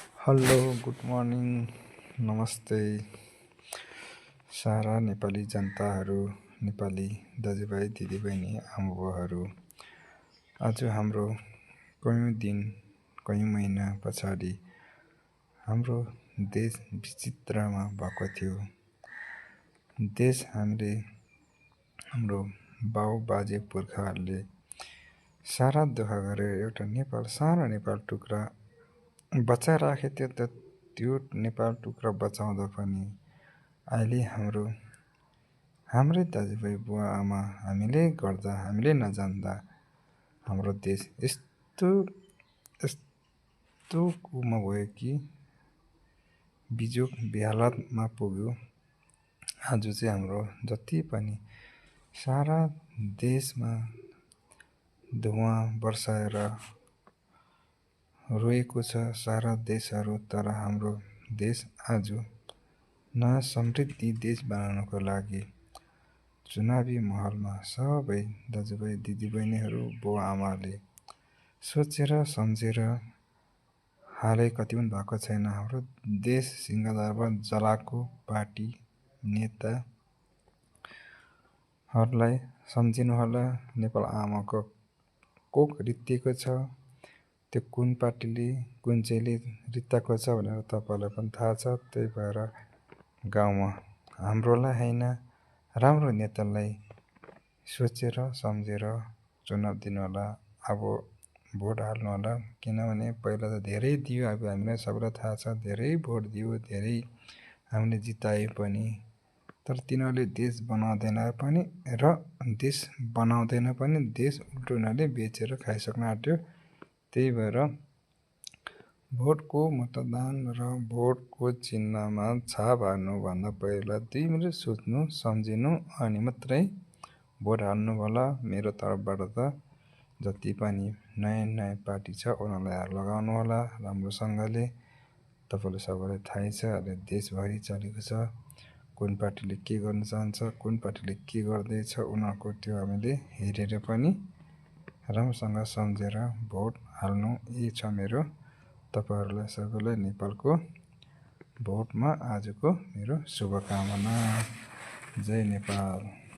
Hello, good morning, नमस्ते सारा नेपाली जनताहरू, नेपाली दाजुभाइ दिदीबहिनी आमाबुवाहरू। आज हाम्रो कयौँ दिन कयौँ महिना पछाडि हाम्रो देश विचित्रमा भएको थियो। देश हाम्रो बाउ बाजे पुर्खाहरूले सारा दुःख गरेर एउटा सानो नेपाल टुक्रा बचाइराखे थियो। त्यो नेपाल टुक्रा बचाउँदा पनि अहिले हाम्रै दाजुभाइ बुवा आमा हामीले नजान्दा हाम्रो देश यस्तो कुमा भयो कि बिजोग बेहालतमा पुग्यो। आज चाहिँ हाम्रो जति पनि सारा देशमा धुवाँ बर्साएर रोएको छ सारा देशहरू। तर हाम्रो देश आज नयाँ समृद्धि देश बनाउनको लागि चुनावी माहौलमा सबै दाजुभाइ दिदीबहिनीहरू बुवा आमाले सोचेर सम्झेर हालै कति पनि भएको छैन। हाम्रो देश सिंहदरबार जलाएको पार्टी नेताहरूलाई सम्झिनुहोला। नेपाल आमाको कोख रित्तिएको छ। त्यो कुन पार्टीले कुन चाहिँले रित्ताएको छ भनेर तपाईँलाई पनि थाहा छ। त्यही भएर गाउँमा हाम्रोलाई होइन राम्रो नेतालाई सोचेर सम्झेर चुनाव दिनुहोला। अब भोट हाल्नुहोला। किनभने पहिला त धेरै दियो, अब हामीलाई सबैलाई थाहा छ धेरै भोट दियो, धेरै हामीले जिताए पनि, तर तिनीहरूले देश बनाउँदैन पनि देश उल्टो उनीहरूले बेचेर खाइसक्न आँट्यो। त्यही भएर भोटको मतदान र भोटको चिन्हमा छाप हाल्नुभन्दा पहिला 2 मिनट सोच्नु सम्झिनु अनि मात्रै भोट हाल्नु होला। मेरो तर्फबाट त जति पनि नयाँ पार्टी छ उनीहरूलाई लगाउनु होला राम्रोसँगले। तपाईँले सबैलाई थाहै छ अहिले देशभरि चलेको छ कुन पार्टीले के गर्न चाहन्छ, कुन पार्टीले के गर्दैछ उनीहरूको त्यो हामीले हेरेर पनि राम्रोसँग सम्झेर भोट हाल्नु। यही छ मेरो तपाईँहरूलाई सबैलाई नेपालको भोटमा आजको मेरो शुभकामना। जय नेपाल।